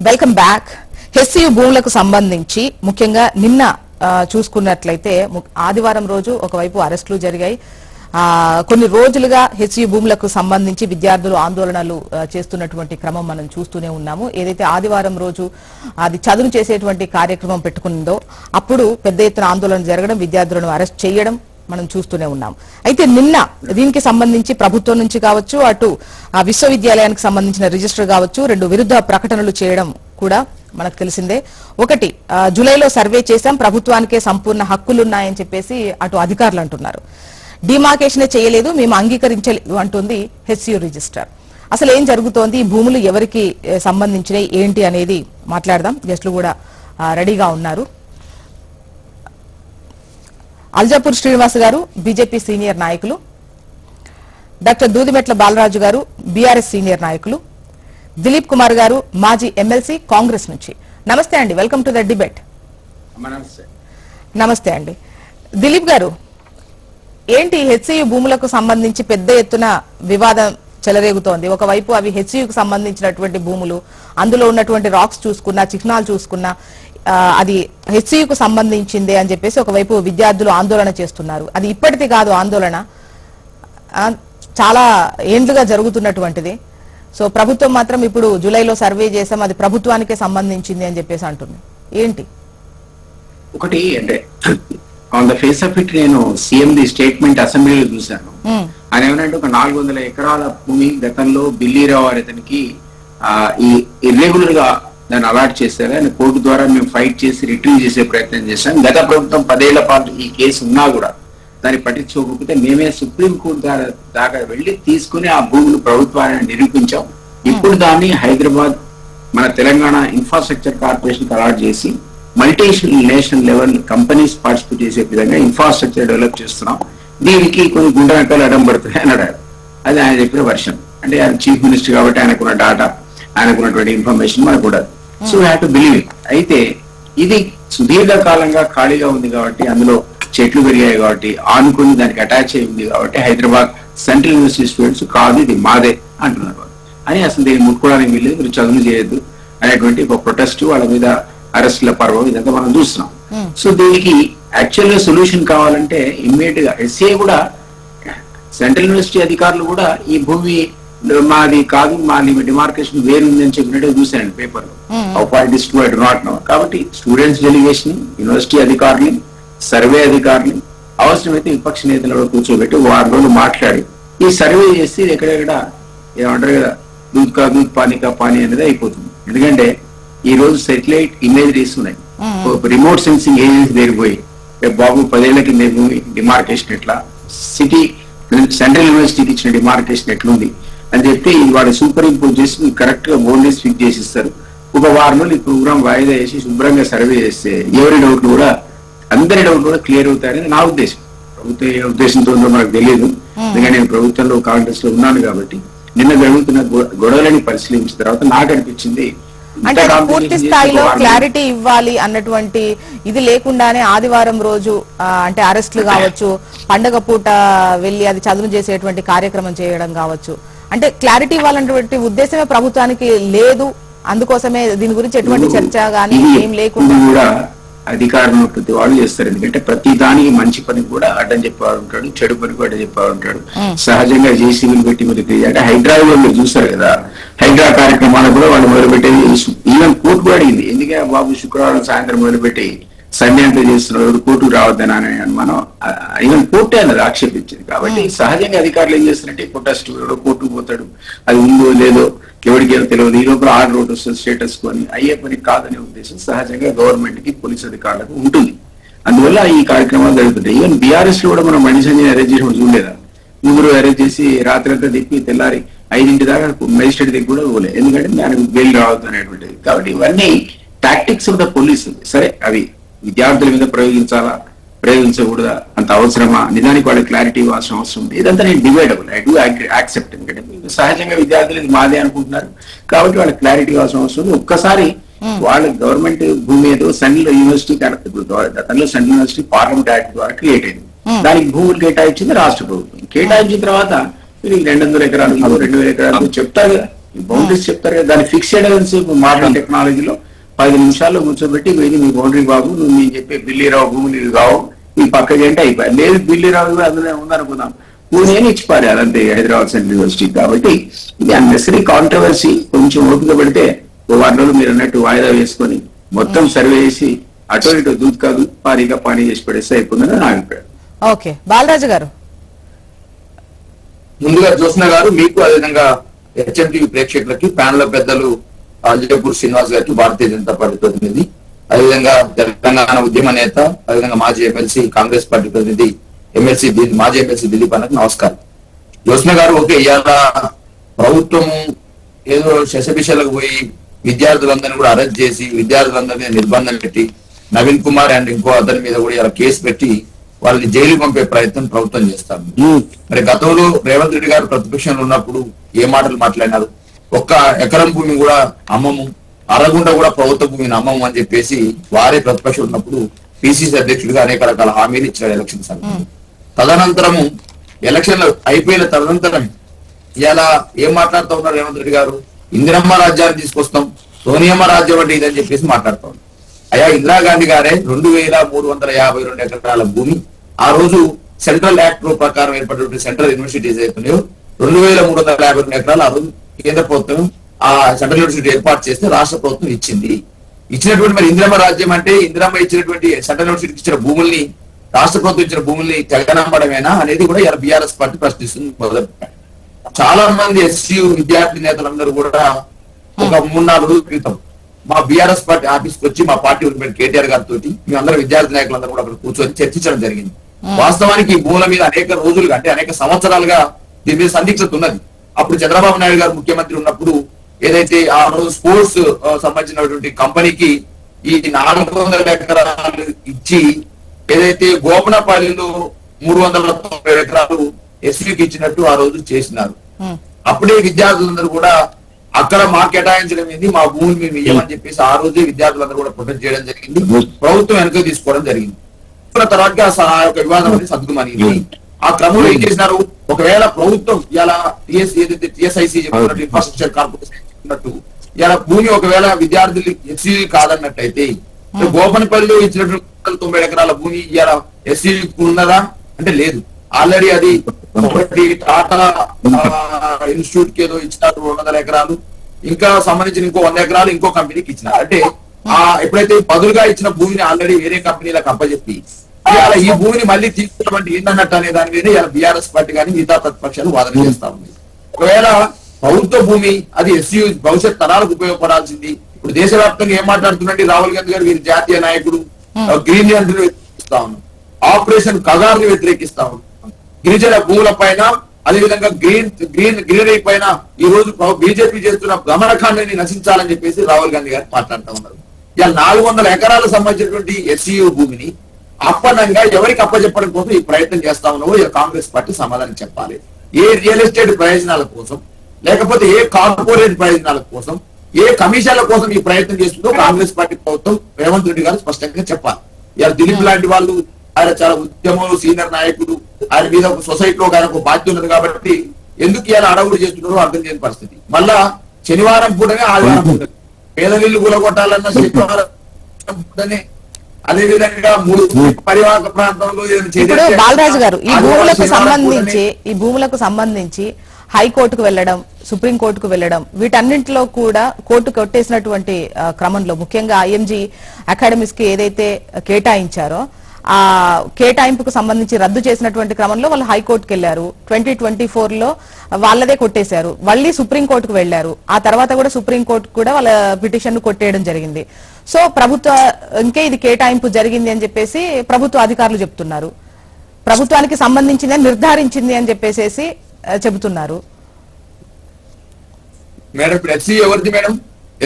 Welcome back. HCU భూములకు సంబంధించి ముఖ్యంగా నిన్న చూసుకున్నట్లయితే ఆదివారం రోజు ఒకవైపు అరెస్టులు జరిగాయి. కొన్ని రోజులుగా హెచ్సియు భూములకు సంబంధించి విద్యార్థులు ఆందోళనలు చేస్తున్నటువంటి క్రమం మనం చూస్తూనే ఉన్నాము. ఏదైతే ఆదివారం రోజు అది చదువు చేసేటువంటి కార్యక్రమం పెట్టుకుందో అప్పుడు పెద్ద ఎత్తున ఆందోళన జరగడం, విద్యార్థులను అరెస్ట్ చేయడం మనం చూస్తూనే ఉన్నాం. అయితే నిన్న దీనికి సంబంధించి ప్రభుత్వం నుంచి కావచ్చు, అటు విశ్వవిద్యాలయానికి సంబంధించిన రిజిస్టర్ కావచ్చు, 2 విరుద్ధ ప్రకటనలు చేయడం కూడా మనకు తెలిసిందే. ఒకటి, జూలైలో సర్వే చేశాం, ప్రభుత్వానికే సంపూర్ణ హక్కులున్నాయని చెప్పేసి అటు అధికారులు అంటున్నారు. డిమార్కేషనే చేయలేదు, మేము అంగీకరించలేదు అంటుంది హెచ్సియు రిజిస్టర్. అసలు ఏం జరుగుతోంది, ఈ భూములు ఎవరికి సంబంధించినవి ఏంటి అనేది మాట్లాడదాం. గెస్టులు కూడా రెడీగా ఉన్నారు. అల్జాపూర్ శ్రీనివాస్ గారు బీజేపీ సీనియర్ నాయకులు, డాక్టర్ దూదిమెట్ల బాలరాజు గారు బీఆర్ఎస్ సీనియర్ నాయకులు, దిలీప్ కుమార్ గారు మాజీ ఎమ్మెల్సీ కాంగ్రెస్ నుంచి. నమస్తే అండి, వెల్కమ్ టు ద డిబేట్. నమస్తే అండి. దిలీప్ గారు, ఏంటి హెచ్సియు భూములకు సంబంధించి పెద్ద ఎత్తున వివాదం చెలరేగుతోంది. ఒకవైపు అవి హెచ్సియుకు సంబంధించినటువంటి భూములు, అందులో ఉన్నటువంటి రాక్స్ చూసుకున్నా, చిహ్నాలు చూసుకున్నా అది హెచ్సియుకు సంబంధించిందే అని చెప్పేసి ఒకవైపు విద్యార్థులు ఆందోళన చేస్తున్నారు. అది ఇప్పటిది కాదు, ఆందోళన చాలా ఏండ్లుగా జరుగుతున్నటువంటిది. సో ప్రభుత్వం మాత్రం ఇప్పుడు జూలైలో సర్వే చేసాం, అది ప్రభుత్వానికే సంబంధించింది అని చెప్పేసి అంటుంది. ఏంటి ఒకటి అంటే on the face of it నేను సీఎం ది స్టేట్మెంట్ అసెంబ్లీలో చూశాను. ఆయన ఏమంటే ఒక 400 ఎకరాల భూమి గతంలో బిల్లీరావు గారు అతనికి ఈ ఇర్రెగ్యులర్ గా దాన్ని అలాట్ చేశారు. ఆయన కోర్టు ద్వారా మేము ఫైట్ చేసి రిట్రీవ్ చేసే ప్రయత్నం చేశాం. గత ప్రభుత్వం 10 ఏళ్ల పాటు ఈ కేసు ఉన్నా కూడా దాన్ని పట్టించుకోకపోతే మేమే సుప్రీంకోర్టు దాకా వెళ్లి తీసుకుని ఆ భూములు ప్రభుత్వాన్ని నిరూపించాం. ఇప్పుడు దాన్ని హైదరాబాద్ మన తెలంగాణ ఇన్ఫ్రాస్ట్రక్చర్ కార్పొరేషన్ అలాట్ చేసి multi national level companies participate చేసే విధంగా ఇన్ఫ్రాస్ట్రక్చర్ డెవలప్ చేస్తున్నాం. దీనికి కొన్ని గుండెనకాలు అడ్డం పడుతున్నాయి అని అన్నాడు. అది ఆయన చెప్పిన వర్షన్. అంటే ఆయన చీఫ్ మినిస్టర్ కాబట్టి ఆయనకున్న డాటా, ఆయనకున్నటువంటి ఇన్ఫర్మేషన్ మనకు ఉండదు. So we have to believe it. అయితే ఇది సుదీర్ఘకాలంగా ఖాళీగా ఉంది కాబట్టి, అందులో చెట్లు పెరిగాయి కాబట్టి, ఆనుకుని దానికి అటాచ్ అయి ఉంది కాబట్టి హైదరాబాద్ సెంట్రల్ యూనివర్సిటీ స్టూడెంట్స్ కాదు ఇది మాదే అంటున్నారు అని. అసలు దీన్ని ముట్టుకోవడానికి వీల్లేదు, మీరు చదువు చేయొద్దు అనేటువంటి ఒక ప్రొటెస్ట్, వాళ్ళ మీద అరెస్టుల పర్వం ఇదంతా మనం చూస్తున్నాం. సో దీనికి యాక్చువల్ గా సొల్యూషన్ కావాలంటే ఇమ్మీడియట్ గా ఎస్ఏ కూడా, సెంట్రల్ యూనివర్సిటీ అధికారులు కూడా ఈ భూమి మాది కాదు, మా డిమార్కేషన్ వేరుంది అని చెప్పినట్టు చూశాను పేపర్ లో. How far it is true I do not know. కాబట్టి స్టూడెంట్స్ డెలిగేషన్, యూనివర్సిటీ అధికారులు, సర్వే అధికారులు, అవసరమైతే విపక్ష నేతలు కూర్చోబెట్టి 6 రోజులు మాట్లాడి ఈ సర్వే చేసి ఎక్కడెక్కడ ఏమంటారు కదా, దూద్ కా దూద్ పానీ కా పానీ అనేది అయిపోతుంది. ఎందుకంటే ఈ రోజు సెటిలైట్ ఇమేజరీస్ ఉన్నాయి, రిమోట్ సెన్సింగ్ ఏజెన్సీ దగ్గర పోయి బాబు 10 ఏళ్ల కింద భూమి డిమార్కేషన్ ఎట్లా, సిటీ సెంట్రల్ యూనివర్సిటీకి ఇచ్చిన డిమార్కేషన్ ఎట్లుంది అని చెప్పి వాడు సూపర్ ఇంపోజ్ చేసి కరెక్ట్ గా బౌండరీస్ ఫిక్స్ చేసి ఇస్తారు. ఒక 6 రోజులు ఈ ప్రోగ్రామ్ వాయిదా చేసి శుభ్రంగా సర్వే చేస్తే ఎవరి డౌట్లు కూడా, అందరి డౌట్లు కూడా క్లియర్ అవుతాయని నా ఉద్దేశం. ప్రభుత్వం ఏ ఉద్దేశంతో ఉందో మనకు తెలియదు, ఎందుకంటే నేను ప్రభుత్వంలో కాంగ్రెస్ లో ఉన్నాను కాబట్టి. నిన్న జరుగుతున్న గొడవలని పరిశీలించిన తర్వాత నాకు అనిపించింది, అంటే పూర్తి స్థాయిలో క్లారిటీ ఇవ్వాలి అన్నటువంటి ఇది లేకుండానే ఆదివారం రోజు అంటే అరెస్టులు కావచ్చు, పండగ పూట వెళ్లి అది చదువు చేసేటువంటి కార్యక్రమం చేయడం కావచ్చు, అంటే క్లారిటీ ఇవ్వాలన్నటువంటి ఉద్దేశమే ప్రభుత్వానికి లేదు. అందుకోసమే దీని గురించి ఎటువంటి చర్చ గానీ ఏం లేకుండా కూడా అధికారంలో ప్రతి వాళ్ళు చేస్తారు. ఎందుకంటే ప్రతి దానికి మంచి పని కూడా అడ్డం చెప్పేవాడు ఉంటాడు, చెడు పని కూడా అడ్డం చెప్పేవాడు ఉంటాడు. సహజంగా జేసీబీలు పెట్టి మీరు అంటే హైదరాబాద్ లో మీరు చూసారు కదా, హైదరాబాద్ కార్యక్రమాలు కూడా వాళ్ళు మొదలుపెట్టేది. ఈవెన్ కోర్టు కూడా అడిగింది, ఎందుకంటే బాబు శుక్రవారం సాయంత్రం మొదలుపెట్టి సండే అంతా చేస్తున్నారు, కోర్టుకు రావద్దని అని మనం ఈవెన్ కోర్టే అన్నది ఆక్షేపించింది. కాబట్టి సహజంగా అధికారులు ఏం చేస్తారంటే ప్రొటెస్ట్, కోర్టుకు పోతాడు, అది ఉందో లేదో ఎవరికేమో తెలియదు, ఈ లోపల ఆర్డర్ ఒకటి వస్తుంది స్టేటస్ కొని, అయ్యే పని కాదనే ఉద్దేశం సహజంగా గవర్నమెంట్ కి, పోలీస్ అధికారులకు ఉంటుంది. అందువల్ల ఈ కార్యక్రమాలు జరుగుతుంటాయి. ఈవెన్ బీఆర్ఎస్ లో కూడా మనం బండి సంజయ్ అరెస్ట్ చేసి చూడలేదా, ముగ్గురు అరెస్ట్ చేసి రాత్రి అంతా తిప్పి తెల్లారి 5 దాకా మెజిస్ట్రేట్ దగ్గర కూడా పోలేదు, ఎందుకంటే దానికి బెయిల్ రావద్దు అనేటువంటిది. కాబట్టి ఇవన్నీ టాక్టిక్స్ ఆఫ్ ద పోలీస్. సరే, అవి విద్యార్థుల మీద ప్రయోగించాలా, ప్రయోగించకూడదా, అంత అవసరమా, నిజానికి వాళ్ళకి క్లారిటీ ఇవ్వాల్సిన అవసరం ఉంది. ఇదంతా నేను డిబేటబుల్, ఐ డూ యాక్సెప్ట్. ఎందుకంటే సహజంగా విద్యార్థులు ఇది మాదే అనుకుంటున్నారు కాబట్టి వాళ్ళకి క్లారిటీ ఇవ్వాల్సిన అవసరం ఉంది. ఒక్కసారి వాళ్ళ గవర్నమెంట్ భూమి ఏదో సెంట్రల్ యూనివర్సిటీ గతంలో సెంట్రల్ యూనివర్సిటీ పార్లమెంట్ యాక్ట్ ద్వారా క్రియేట్ అయింది. దానికి భూములు కేటాయించింది రాష్ట్ర ప్రభుత్వం. కేటాయించిన తర్వాత 200 ఎకరాలు 2000 ఎకరాలు చెప్తారు కదా, బౌండరీస్ చెప్తారు కదా, దాన్ని ఫిక్స్ చేయడం మోడర్న్ టెక్నాలజీలో 10 నిమిషాల్లో కూర్చోబెట్టి ఇది మీ బౌండరీ బాబు, నువ్వు నేను చెప్పే బిల్లీరావు భూమి నీకు కావు, ఈ పక్కకి అంటే అయిపోయాయి. లేదు బిల్లీరావు అందులో ఉందనుకుందాం, పూణే అని ఇచ్చిపారు అదంతే హైదరాబాద్ సెంట్రల్ యూనివర్సిటీ. కాబట్టి ఇది అన్నెసరీ కాంట్రవర్సీ. కొంచెం ఓపిక పెడితే ఓ 1 రోజులు మీరు అన్నట్టు వాయిదా వేసుకొని మొత్తం సర్వే చేసి అటు ఇటు దూద్ కాదు పారీగా పానీ చేసి పడేస్తే అయిపోతుందని నా అభిప్రాయం. ఓకే, బాలరాజు గారు. ముందుగా జ్యోత్స్న గారు, మీకు అదేవిధంగా హెచ్ఎంటీవీ ప్రేక్షకులకి, ప్యానల్ పెద్దలు అజయపూర్ శ్రీనివాస్ గారికి, భారతీయ జనతా పార్టీ ప్రతినిధి, అదేవిధంగా తెలంగాణ ఉద్యమ నేత, అదేవిధంగా మాజీ ఎమ్మెల్సీ కాంగ్రెస్ పార్టీ ప్రతినిధి మాజీ ఎమ్మెల్సీ దిలీప్ అన్నకు నమస్కారం. జ్యోత్స్న గారు, ఓకే, ఇవాళ ప్రభుత్వం ఏదో శశభిషలకు పోయి విద్యార్థులందరినీ కూడా అరెస్ట్ చేసి విద్యార్థులందరినీ నిర్బంధం పెట్టి నవీన్ కుమార్ అండ్ ఇంకో అతని మీద కూడా ఇలా కేసు పెట్టి వాళ్ళని జైలు పంపే ప్రయత్నం ప్రభుత్వం చేస్తాం. మరి గతంలో రేవంత్ రెడ్డి గారు ప్రతిపక్షంలో ఉన్నప్పుడు ఏ మాటలు మాట్లాడినారు? ఒక్క ఎకరం భూమి కూడా అమ్మము, అరగుంట కూడా ప్రభుత్వ భూమిని అమ్మము అని చెప్పేసి వారే ప్రతిపక్షం ఉన్నప్పుడు పిసిసి అధ్యక్షుడిగా అనేక రకాల హామీలు ఇచ్చారు ఎలక్షన్ సమయంలో. తదనంతరము ఎలక్షన్లు అయిపోయిన తదనంతరం ఇలా ఏం మాట్లాడుతూ ఉన్నారు రేవంత్ రెడ్డి గారు? ఇందిరమ్మ రాజ్యాన్ని తీసుకొస్తాం, సోనియమ్మ రాజ్యం అంటే ఇదని చెప్పేసి మాట్లాడుతూ ఉన్నారు. అయ్యా, ఇందిరాగాంధీ గారే 2352 ఎకరాల భూమి ఆ రోజు సెంట్రల్ యాక్ట్ ప్రకారం ఏర్పడినటువంటి సెంట్రల్ యూనివర్సిటీస్ అయిపోయినాయో 2352 ఎకరాలు ఆ రోజు కేంద్ర ప్రభుత్వం ఆ సెంట్రల్ యూనివర్సిటీ ఏర్పాటు చేస్తే రాష్ట్ర ప్రభుత్వం ఇచ్చింది. ఇచ్చినటువంటి మరి ఇందిరమ్మ రాజ్యం అంటే ఇందిరమ్మ ఇచ్చినటువంటి సెంట్రల్ యూనివర్సిటీకి ఇచ్చిన భూముల్ని, రాష్ట్ర ప్రభుత్వం ఇచ్చిన భూముల్ని తెగనమ్మడమేనా అనేది కూడా ఇలా బీఆర్ఎస్ పార్టీ ప్రశ్నిస్తుంది. మొదలు చాలా మంది ఎస్యూ విద్యార్థి నేతలందరూ కూడా ఒక 3-4 రోజుల క్రితం మా బీఆర్ఎస్ పార్టీ ఆఫీస్కి వచ్చి మా పార్టీ కేటీఆర్ గారితో మేమందరం విద్యార్థి నాయకులందరూ కూడా అక్కడ కూర్చొని చర్చించడం జరిగింది. వాస్తవానికి ఈ భూముల మీద అనేక రోజులుగా అంటే అనేక సంవత్సరాలుగా దీని మీద సందిగ్ధత ఉన్నది. అప్పుడు చంద్రబాబు నాయుడు గారు ముఖ్యమంత్రి ఉన్నప్పుడు ఏదైతే ఆ రోజు స్పోర్ట్స్ సంబంధించినటువంటి కంపెనీకి ఈ 400 ఎకరాలు ఇచ్చి ఏదైతే గోపనపల్లిలో 390 ఎకరాలు ఎస్యూకి ఇచ్చినట్టు ఆ రోజు చేసినారు. అప్పుడే విద్యార్థులందరూ కూడా అక్కడ మా కేటాయించడం ఏంది, మా భూమి మేము ఇయ్యమని చెప్పేసి ఆ రోజే విద్యార్థులందరూ కూడా ప్రొటెక్ట్ చేయడం జరిగింది. ప్రభుత్వం వెనక తీసుకోవడం జరిగింది. తర్వాత ఆ యొక్క వివాదం అనేది సర్దుమనింది. ఆ క్రమంలో ఏం చేసినారు? ఒకవేళ ప్రభుత్వం ఇలా ఏదైతే టిఎస్ఐసి చెప్పినట్టు ఇన్ఫ్రాస్ట్రక్చర్ కార్పొరేషన్ చెప్పినట్టు ఇలా భూమి ఒకవేళ విద్యార్థులు ఎస్సీ కాదన్నట్టయితే గోపనపల్లిలో ఇచ్చినటువంటి 90 ఎకరాల భూమి ఇలా ఎస్సీ ఉన్నదా అంటే లేదు. ఆల్రెడీ అది ఒకటి టాటా ఇన్స్టిట్యూట్ కి ఏదో ఇచ్చినారు 200 ఎకరాలు, ఇంకా సంబంధించిన ఇంకో 100 ఎకరాలు ఇంకో కంపెనీకి ఇచ్చినారు. అంటే ఆ ఎప్పుడైతే బదులుగా ఇచ్చిన భూమిని ఆల్రెడీ వేరే కంపెనీలకు అప్పచెప్పి ఇవాళ ఈ భూమిని మళ్ళీ తీసుకున్నటువంటి ఏంటన్నట్టు అనే దాని మీద ఇలా బీఆర్ఎస్ పార్టీ కానీ మిగతా ప్రతిపక్షాలు వాదన చేస్తా ఉన్నాయి. ఒకవేళ ప్రభుత్వ భూమి అది ఎస్యూ భవిష్యత్ తరాలకు ఉపయోగపడాల్సింది. ఇప్పుడు దేశవ్యాప్తంగా ఏం మాట్లాడుతుందండి రాహుల్ గాంధీ గారు, వీరి జాతీయ నాయకుడు గ్రీన్ ల్యాండ్ వ్యతిరేకిస్తా ఉన్నాం, ఆపరేషన్ కగార్ ని వ్యతిరేకిస్తా ఉన్నాం, గిరిజన భూముల పైన అదేవిధంగా గ్రీనరీ పైన ఈ రోజు బీజేపీ చేస్తున్న గమనకాండాన్ని నశించాలని చెప్పేసి రాహుల్ గాంధీ గారు మాట్లాడుతూ ఉన్నారు. ఇలా 400 ఎకరాలకు సంబంధించినటువంటి ఎస్సీయూ భూమిని అప్పనంగా ఎవరికి అప్పచెప్పడం కోసం ఈ ప్రయత్నం చేస్తా ఉన్నావో కాంగ్రెస్ పార్టీ సమాధానం చెప్పాలి. ఏ రియల్ ఎస్టేట్ ప్రయోజనాల కోసం, లేకపోతే ఏ కార్పొరేట్ ప్రయోజనాల కోసం, ఏ కమిషన్ల కోసం ఈ ప్రయత్నం చేస్తుందో కాంగ్రెస్ పార్టీ ప్రభుత్వం రేవంత్ రెడ్డి గారు స్పష్టంగా చెప్పాలి. ఇలా దిలీప్ లాంటి వాళ్ళు ఆయన చాలా ఉద్యమంలో సీనియర్ నాయకుడు, ఆయన మీద ఒక సొసైటీలో ఆయన ఒక బాధ్యత ఉన్నది కాబట్టి ఎందుకు ఇలా అడవుడు చేస్తున్నారో అర్థం చేయని పరిస్థితి. మళ్ళా శనివారం పూటనే ఆదివారం పూట పేద నీళ్లు కూలగొట్టాలన్న శనివారం పూటనే అదే విధంగా 3 పరివాహక ప్రాంతంలో ఇప్పుడు బాలరాజు గారు ఈ భూములకు సంబంధించి హైకోర్టుకు వెళ్ళడం, సుప్రీం కోర్టుకు వెళ్ళడం, వీటన్నింటిలో కూడా కోర్టు కొట్టేసినటువంటి క్రమంలో ముఖ్యంగా ఐఎంజీ అకాడమీస్ కి ఏదైతే కేటాయించారో ఆ కేటాయింపుకు సంబంధించి రద్దు చేసినటువంటి క్రమంలో వాళ్ళు హైకోర్టుకు వెళ్లారు. 2024లో వాళ్ళదే కొట్టేశారు. మళ్ళీ సుప్రీంకోర్టుకు వెళ్లారు. ఆ తర్వాత కూడా సుప్రీంకోర్టు కూడా వాళ్ళ పిటిషన్ కొట్టేయడం జరిగింది. సో ఇంకే ఇది కేటాయింపు జరిగింది అని చెప్పేసి ప్రభుత్వ అధికారులు చెప్తున్నారు. ప్రభుత్వానికి సంబంధించింది నిర్ధారించింది అని చెప్పేసి చెబుతున్నారు. మేడం ఇప్పుడు ఎస్సీ ఎవరిది మేడం?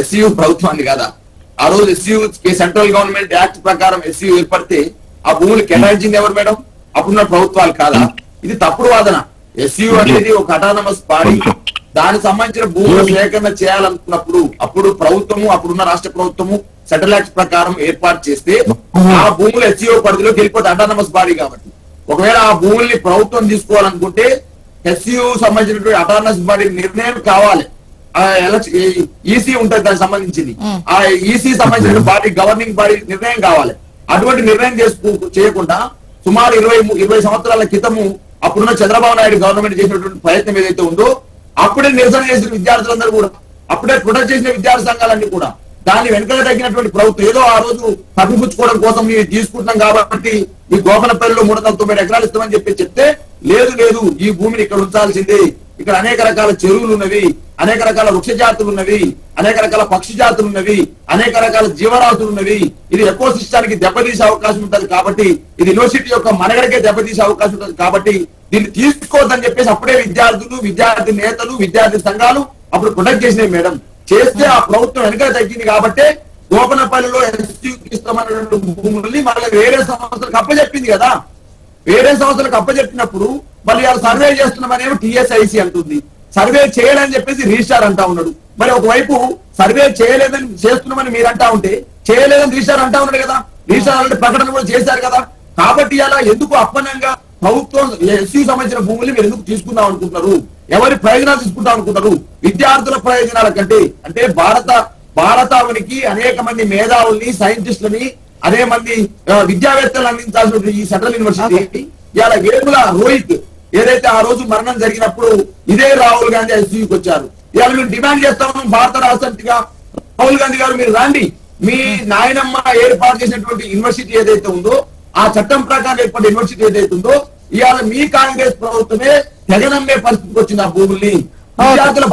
ఎస్సీయూ ప్రభుత్వాన్ని కదా. ఆ రోజు ఎస్సీయూ సెంట్రల్ గవర్నమెంట్ యాక్ట్ ప్రకారం ఎస్సీయూ ఏర్పడితే ఆ భూములు కేటాయించింది ఎవరు మేడం? అప్పుడున్న ప్రభుత్వాలు కాదా? ఇది తప్పుడు వాదన. ఎస్సీయూ అనేది ఒక అటానమస్ బాడీ, దానికి సంబంధించిన భూముల సేకరణ చేయాలనుకున్నప్పుడు అప్పుడు ప్రభుత్వము, అప్పుడున్న రాష్ట్ర ప్రభుత్వము సెంట్రల్ యాక్ట్ ప్రకారం ఏర్పాటు చేస్తే ఆ భూములు ఎస్సీయూ పరిధిలోకి వెళ్ళిపోతే అటానమస్ బాడీ కాబట్టి ఒకవేళ ఆ భూముల్ని ప్రభుత్వం తీసుకోవాలనుకుంటే ఎస్సీయూ సంబంధించినటువంటి అటానమస్ బాడీ నిర్ణయం కావాలి. ఈసీ ఉంటుంది దానికి సంబంధించింది. ఆ ఈసీ సంబంధించిన బాడీ గవర్నింగ్ బాడీ నిర్ణయం కావాలి. అటువంటి నిర్ణయం చేయకుండా సుమారు 20 సంవత్సరాల క్రితము అప్పుడున్న చంద్రబాబు నాయుడు గవర్నమెంట్ చేసినటువంటి ప్రయత్నం ఏదైతే ఉందో అప్పుడే నిరసన చేసిన విద్యార్థులందరూ కూడా, అప్పుడే ప్రొటెస్ట్ చేసిన విద్యార్థి సంఘాలన్నీ కూడా దాని వెనుక తగ్గినటువంటి ప్రభుత్వం ఏదో ఆ రోజు తప్పిపుచ్చుకోవడం కోసం మేము తీసుకుంటున్నాం కాబట్టి ఈ గోపనపల్లిలో 390 ఎకరాలు ఇస్తామని చెప్తే లేదు ఈ భూమిని ఇక్కడ ఉంచాల్సిందే, ఇక్కడ అనేక రకాల చెరువులు ఉన్నవి, అనేక రకాల వృక్ష జాతులు ఉన్నవి, అనేక రకాల పక్షి జాతులు ఉన్నవి, అనేక రకాల జీవరాశులు ఉన్నవి, ఇది ఎకో సిస్టానికి దెబ్బతీసే అవకాశం ఉంటుంది కాబట్టి, ఇది యూనివర్సిటీ యొక్క మనగడకే దెబ్బతీసే అవకాశం ఉంటుంది కాబట్టి దీన్ని తీసుకోవద్దని చెప్పేసి అప్పుడే విద్యార్థులు, విద్యార్థి నేతలు, విద్యార్థి సంఘాలు అప్పుడు ప్రొటెక్ట్ చేసినాయి మేడం. చేస్తే ఆ ప్రభుత్వం వెనక తగ్గింది కాబట్టి గోపనపల్లిలో ఇస్తామన్నటువంటి భూముల్ని మళ్ళీ వేరే సంస్థలకు అప్పచెప్పింది కదా. వేరే సంస్థలకు అప్పచెప్పినప్పుడు మళ్ళీ వాళ్ళు సర్వే చేస్తున్నామనేమో టీఎస్ఐసి అంటుంది, సర్వే చేయాలని చెప్పేసి రిజిస్టార్ అంటా ఉన్నాడు. మరి ఒకవైపు సర్వే చేయలేదని చేస్తున్నామని మీరు అంటా ఉంటే చేయలేదని రిజిస్టార్ అంటా ఉన్నాడు కదా. రిజిస్టార్ అంటే ప్రకటన కూడా చేశారు కదా. కాబట్టి అలా ఎందుకు అప్పనంగా ప్రభుత్వం ఎస్సీ సంబంధించిన భూములు మీరు ఎందుకు తీసుకుందాం అనుకుంటున్నారు? ఎవరి ప్రయోజనాలు తీసుకుంటాం అనుకుంటారు? విద్యార్థుల ప్రయోజనాల కంటే అంటే భారతావనికి అనేక మంది మేధావుల్ని, సైంటిస్టులని, అదే మంది విద్యావేత్తలు అందించాల్సిన ఈ సెంట్రల్ యూనివర్సిటీ ఇవాళ వేముల రోహిత్ ఏదైతే ఆ రోజు మరణం జరిగినప్పుడు ఇదే రాహుల్ గాంధీ ఎస్సీకి వచ్చారు. ఇవాళ మేము డిమాండ్ చేస్తాము భారత రాష్ట్రపతిగా రాహుల్ గాంధీ గారు మీరు రండి, మీ నాయనమ్మ ఏర్పాటు చేసినటువంటి యూనివర్సిటీ ఏదైతే ఉందో ఆ చట్టం ప్రకారం ఏర్పడిన యూనివర్సిటీ ఏదైతే ఉందో ఇవాళ మీ కాంగ్రెస్ ప్రభుత్వమే తెగనమ్మే పరిస్థితికి వచ్చింది ఆ భూముల్ని.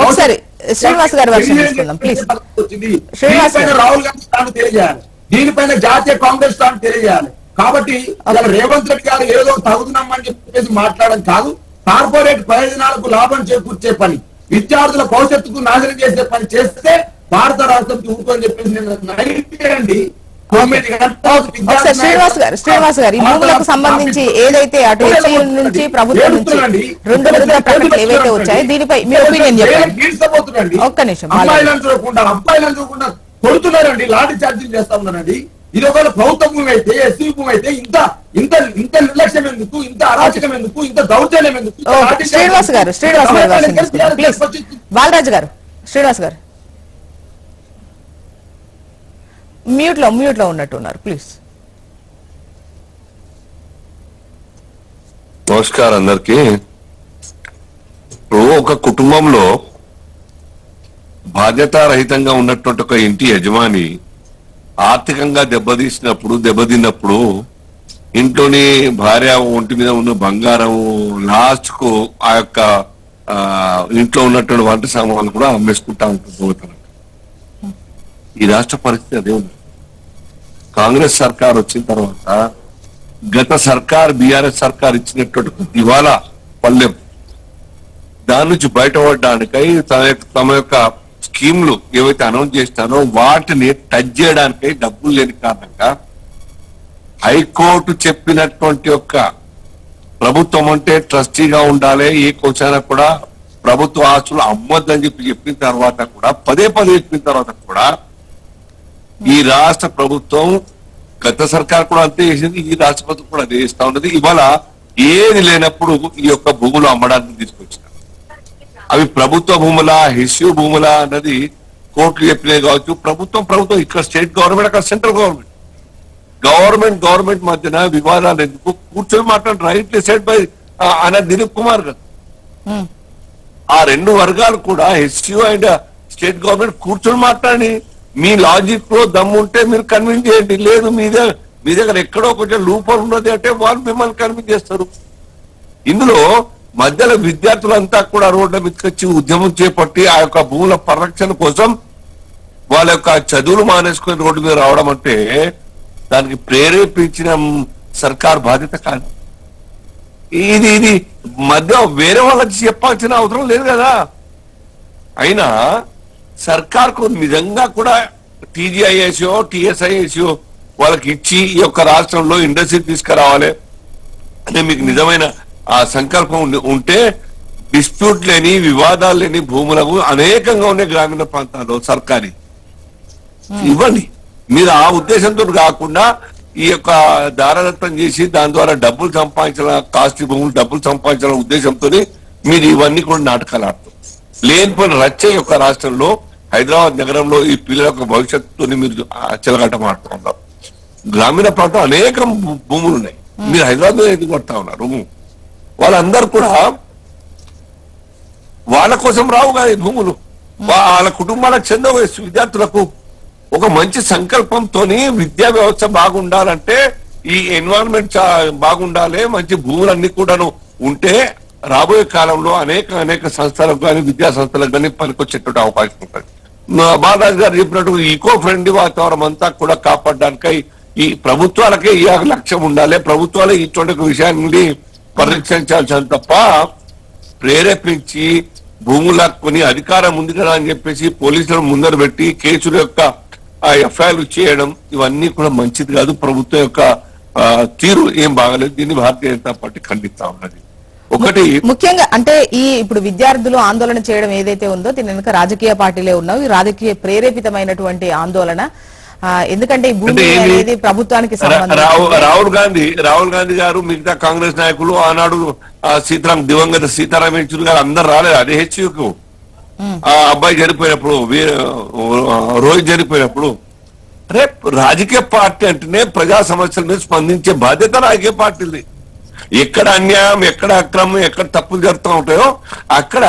ఒకసారి శ్రీనివాస్ గారు రాహుల్ గాంధీ స్థానం తెలియజేయాలి, దీనిపైన జాతీయ కాంగ్రెస్ స్థానం తెలియజేయాలి. కాబట్టి రేవంత్ రెడ్డి గారు ఏదో తగుతున్నామని చెప్పేసి మాట్లాడడం కాదు, కార్పొరేట్ ప్రయోజనాలకు లాభం చేకూర్చే పని, విద్యార్థుల భవిష్యత్తుకు నాశనం చేసే పని చేస్తే భారత రాష్ట్రం ఊరుకొని చెప్పేసి నేను అండి. శ్రీనివాస్ గారు ఈ భూములకు సంబంధించి ఏదైతే అటు హెచ్ఈ నుంచి ప్రభుత్వం నుంచి 2 విడుదల ప్రకటనలు ఏవైతే వచ్చాయో దీనిపై మీ ఒపీనియన్ చెప్పండి. ఒక్క నిమిషం. అబ్బాయిలను చూడకుండా కొడుతున్నారండి, లాఠీ చార్జీలు చేస్తా ఉన్నారండి. ఇది ఒకవేళ ప్రభుత్వ భూమి అయితే, ఎస్సీ భూమి అయితే ఇంత నిర్లక్ష్యం ఎందుకు, ఇంత అరాచకం ఎందుకు, ఇంత దౌర్జన్యం ఎందుకు? శ్రీనివాస్ గారు బాలరాజు గారు శ్రీనివాస్ గారు మ్యూట్ లో ఉన్నట్టున్నారు, ప్లీజ్. నమస్కారం అందరికి. ఇప్పుడు ఒక కుటుంబంలో బాధ్యతారహితంగా ఉన్నటువంటి ఒక ఇంటి యజమాని ఆర్థికంగా దెబ్బతిన్నప్పుడు ఇంట్లోని భార్య ఒంటి మీద ఉన్న బంగారం లాస్ట్ కు ఆ యొక్క ఇంట్లో ఉన్నటువంటి వంట సామాన్లు కూడా అమ్మేసుకుంటా ఉంటుంది. ఈ రాష్ట్ర పరిస్థితి అదే ఉంది. కాంగ్రెస్ సర్కార్ వచ్చిన తర్వాత గత సర్కార్ బీఆర్ఎస్ సర్కార్ ఇచ్చినటువంటి దివాలా పల్లెం దాని నుంచి బయటపడడానికై తమ యొక్క స్కీమ్లు ఏవైతే అనౌన్స్ చేస్తారో వాటిని టచ్ చేయడానికై డబ్బులు లేని కారణంగా హైకోర్టు చెప్పినటువంటి యొక్క ప్రభుత్వం అంటే ట్రస్టీగా ఉండాలి, ఏ కోసాన కూడా ప్రభుత్వ ఆస్తులు అమ్మొద్దని చెప్పిన తర్వాత కూడా పదే చెప్పిన తర్వాత కూడా ఈ రాష్ట్ర ప్రభుత్వం గత సర్కార్ కూడా అంతే చేసింది, ఈ రాష్ట్ర ప్రభుత్వం కూడా అదే చేస్తా ఉన్నది. ఇవాళ ఏది లేనప్పుడు ఈ యొక్క భూములు అమ్మడానికి తీసుకొచ్చిన అవి ప్రభుత్వ భూముల, హెచ్యూ భూముల అన్నది కోర్టులు చెప్పినవి కావచ్చు. ప్రభుత్వం ఇక్కడ స్టేట్ గవర్నమెంట్, అక్కడ సెంట్రల్ గవర్నమెంట్ మధ్యన వివాదాలు ఎందుకు? కూర్చొని మాట్లాడు, రైట్ డిసైడ్ బై అన్న దిలీప్ కుమార్ గారు. ఆ 2 వర్గాలు కూడా హెచ్యూ అండ్ స్టేట్ గవర్నమెంట్ కూర్చొని మాట్లాడి మీ లాజిక్ లో దమ్ము ఉంటే మీరు కన్విన్స్ చేయండి, లేదు మీ దగ్గర ఎక్కడో కొంచెం లూపర్ ఉన్నది అంటే వాళ్ళు మిమ్మల్ని కన్విన్స్ చేస్తారు. ఇందులో మధ్యలో విద్యార్థులంతా కూడా రోడ్ల మీదకి వచ్చి ఉద్యమం చేపట్టి ఆ యొక్క భూముల పరిరక్షణ కోసం వాళ్ళ యొక్క చదువులు మానేసుకుని రోడ్డు మీద రావడం అంటే దానికి ప్రేరేపించిన సర్కార్ బాధ్యత కాదు. ఇది మధ్య వేరే వాళ్ళకి చెప్పాల్సిన అవసరం లేదు కదా. అయినా సర్కార్కు నిజంగా కూడా టీజీఐఎస్ఓ, టిఎస్ఐఎస్ఓ వాళ్ళకి ఇచ్చి ఈ యొక్క రాష్ట్రంలో ఇండస్ట్రీ తీసుకురావాలి అంటే మీకు నిజమైన ఆ సంకల్పం ఉంటే డిస్ప్యూట్ లేని, వివాదాలు లేని భూములకు అనేకంగా ఉన్నాయి గ్రామీణ ప్రాంతాల్లో సర్కారీ ఇవ్వండి. మీరు ఆ ఉద్దేశంతో కాకుండా ఈ యొక్క దారదత్తం చేసి దాని ద్వారా డబ్బులు సంపాదించాల, కాస్ట్లీ భూములు డబ్బులు సంపాదించాలనే ఉద్దేశంతో మీరు ఇవన్నీ కూడా నాటకాలు ఆడతారు. లేనిపోయిన రచ్చ యొక్క రాష్ట్రంలో హైదరాబాద్ నగరంలో ఈ పిల్లల యొక్క భవిష్యత్తుని మీరు చెలగట్టమాడుతున్నారు. గ్రామీణ ప్రాంతం అనేక భూములు ఉన్నాయి, మీరు హైదరాబాద్ లో ఎందుకు పడతా ఉన్నారు? వాళ్ళందరూ కూడా వాళ్ళ కోసం రావు కదా ఈ భూములు, వాళ్ళ కుటుంబాలకు చెందవు. విద్యార్థులకు ఒక మంచి సంకల్పంతోని విద్యా వ్యవస్థ బాగుండాలంటే ఈ ఎన్వైరన్మెంట్ బాగుండాలి, మంచి భూములన్నీ కూడాను ఉంటే రాబోయే కాలంలో అనేక సంస్థలకు కానీ విద్యా సంస్థలకు కానీ పనికొచ్చేటువంటి అవకాశం ఉంటుంది. బాలరాజు గారు చెప్పినట్టు ఈకో ఫ్రెండ్లీ వాతావరణం అంతా కూడా కాపాడడానికై ఈ ప్రభుత్వాలకే ఈ లక్ష్యం ఉండాలి. ప్రభుత్వాలే ఇటువంటి విషయాన్ని పరిరక్షించాల్సిన తప్ప ప్రేరేపించి భూములకు అధికారం ఉంది కదా అని చెప్పేసి పోలీసులను ముందర పెట్టి కేసుల యొక్క ఎఫ్ఐఆర్లు చేయడం ఇవన్నీ కూడా మంచిది కాదు. ప్రభుత్వం యొక్క తీరు ఏం బాగలేదు. దీన్ని భారతీయ జనతా పార్టీ ఖండిస్తా ఉన్నది. ఒకటి ముఖ్యంగా అంటే ఇప్పుడు విద్యార్థులు ఆందోళన చేయడం ఏదైతే ఉందో దీని వెనుక రాజకీయ పార్టీలే ఉన్నావు. ఈ రాజకీయ ప్రేరేపితమైనటువంటి ఆందోళన, ఎందుకంటే ఈ భూమి అనేది ప్రభుత్వానికి రాహుల్ గాంధీ గారు మిగతా కాంగ్రెస్ నాయకులు ఆనాడు దివంగత సీతారాం యేచూరి గారు అందరు రాలేదు. అదే హెచ్యుకు ఆ అబ్బాయి చనిపోయినప్పుడు, రోహిత్ చనిపోయినప్పుడు రేపు రాజకీయ పార్టీ అంటేనే ప్రజా సమస్యల మీద స్పందించే బాధ్యత రాజకీయ పార్టీది. ఎక్కడ అన్యాయం, ఎక్కడ అక్రమం, ఎక్కడ తప్పులు జరుగుతూ ఉంటాయో అక్కడ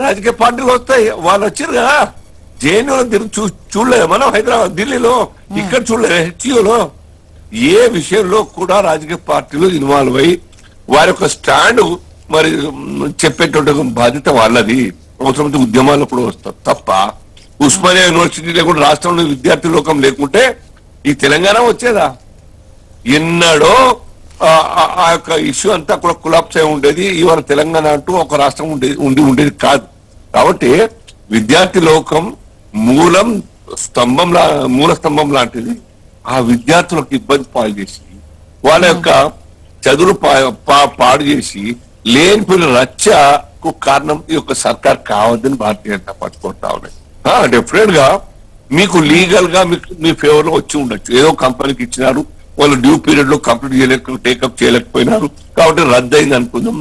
రాజకీయ పార్టీలు వస్తాయి. వాళ్ళు వచ్చారు కదా, జేఎన్యూలో తిరిగి చూడలేదు మనం, హైదరాబాద్ ఢిల్లీలో, ఇక్కడ చూడలేదు హెచ్యూలో. ఏ విషయంలో కూడా రాజకీయ పార్టీలు ఇన్వాల్వ్ అయ్యి వారి యొక్క స్టాండ్ మరి చెప్పేటువంటి బాధ్యత వాళ్ళది. అవసరమైతే ఉద్యమాలు కూడా వస్తారు తప్ప ఉస్మానియా యూనివర్సిటీలో కూడా రాష్ట్రంలో విద్యార్థి లోకం లేకుంటే ఈ తెలంగాణ వచ్చేదా? ఎన్నడో ఆ యొక్క ఇష్యూ అంతా కూడా కులాప్స్ అయి ఉండేది. ఇవాళ తెలంగాణ అంటూ ఒక రాష్ట్రం ఉండేది కాదు. కాబట్టి విద్యార్థి లోకం మూల స్తంభం లాంటిది. ఆ విద్యార్థులకు ఇబ్బంది పాలు చేసి వాళ్ళ యొక్క చదువులు పాడు చేసి లేనిపోయిన రచ్చకు కారణం ఈ యొక్క సర్కార్ కావద్దని భారతీయ జనతా పార్టీ కోరుతా ఉన్నాయి. డెఫినెట్ గా మీకు లీగల్ గా మీ ఫేవర్ లో వచ్చి ఉండొచ్చు. ఏదో కంపెనీకి ఇచ్చినారు, వాళ్ళు డ్యూ పీరియడ్ లో కంప్లీట్ టేకప్ చేయలేకపోయినారు కాబట్టి రద్దు అయింది అనుకుందాం.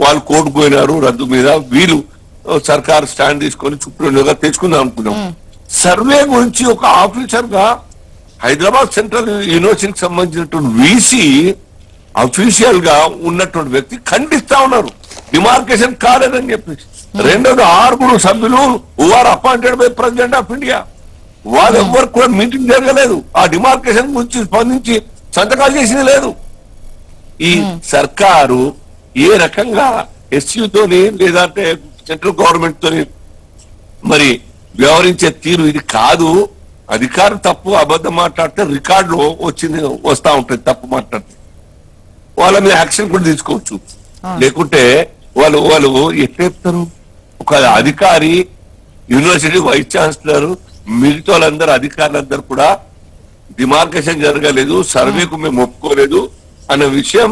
వాళ్ళు కోర్టు పోయినారు రద్దు మీద, వీళ్ళు సర్కార్ స్టాండ్ తీసుకొని సుప్రీంగా తెచ్చుకుందాం అనుకున్నాం. సర్వే గురించి ఒక ఆఫీసర్ గా హైదరాబాద్ సెంట్రల్ యూనివర్సిటీకి సంబంధించినటువంటి వీసీ అఫీషియల్ గా ఉన్నటువంటి వ్యక్తి ఖండిస్తా ఉన్నారు డిమార్కేషన్ కాలేదని చెప్పేసి. రెండోది 6 సభ్యులు are appointed by president of India, వాళ్ళు ఎవ్వరు కూడా మీటింగ్ జరగలేదు. ఆ డిమార్కేషన్ గురించి స్పందించి సంతకాలు చేసింది లేదు. ఈ సర్కారు ఏ రకంగా ఎస్యూతోని లేదంటే సెంట్రల్ గవర్నమెంట్ తోని మరి వ్యవహరించే తీరు ఇది కాదు. అధికారం తప్పు అబద్ధం మాట్లాడితే రికార్డులో వస్తా ఉంటుంది, తప్పు మాట్లాడితే వాళ్ళ మీద యాక్షన్ కూడా తీసుకోవచ్చు. లేకుంటే వాళ్ళు ఎట్లా చెప్తారు? ఒక అధికారి, యూనివర్సిటీ వైస్ ఛాన్సలర్, మిగతా వాళ్ళందరూ అధికారులందరూ కూడా డిమార్కేషన్ జరగలేదు, సర్వేకు మేము ఒప్పుకోలేదు అన్న విషయం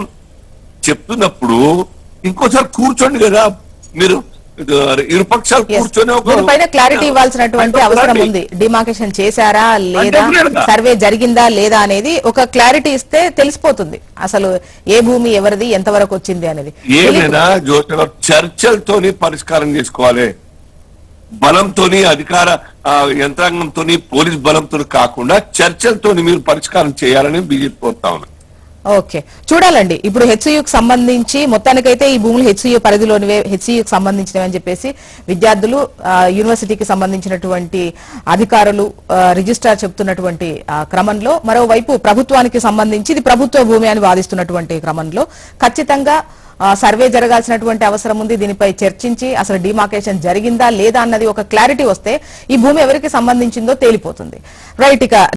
చెప్తున్నప్పుడు ఇంకోసారి కూర్చోండి కదా మీరు, ఇరుపక్షాలు కూర్చొని దీనిపైన క్లారిటీ ఇవ్వాల్సినటువంటి అవసరం ఉంది. డిమార్కేషన్ చేశారా లేదా, సర్వే జరిగిందా లేదా అనేది ఒక క్లారిటీ ఇస్తే తెలిసిపోతుంది అసలు ఏ భూమి ఎవరిది, ఎంతవరకు వచ్చింది అనేది. ఏమైనా చర్చలతోని పరిష్కారం చేసుకోవాలి. బలంతోని అధికార యంత్రాంగంతోని పోలీస్ బలంతో కాకుండా చర్చలతోని మీరు పరిష్కారం చేయాలని బీజేపీ కోరుతా ఉన్నారు. ఓకే, చూడాలండి. ఇప్పుడు హెచ్సియుకి సంబంధించి మొత్తానికైతే ఈ భూములు హెచ్సియు పరిధిలోనివే, హెచ్సియుకి సంబంధించినవి అని చెప్పేసి విద్యార్థులు, యూనివర్సిటీకి సంబంధించినటువంటి అధికారులు, రిజిస్ట్రార్ చెప్తున్నటువంటి క్రమంలో, మరోవైపు ప్రభుత్వానికి సంబంధించి ఇది ప్రభుత్వ భూమి అని వాదిస్తున్నటువంటి క్రమంలో ఖచ్చితంగా సర్వే జరగాల్సినటువంటి అవసరం ఉంది. దీనిపై చర్చించి అసలు డిమార్కేషన్ జరిగిందా లేదా అన్నది ఒక క్లారిటీ వస్తే ఈ భూమి ఎవరికి సంబంధించిందో తేలిపోతుంది. రైట్. ఇక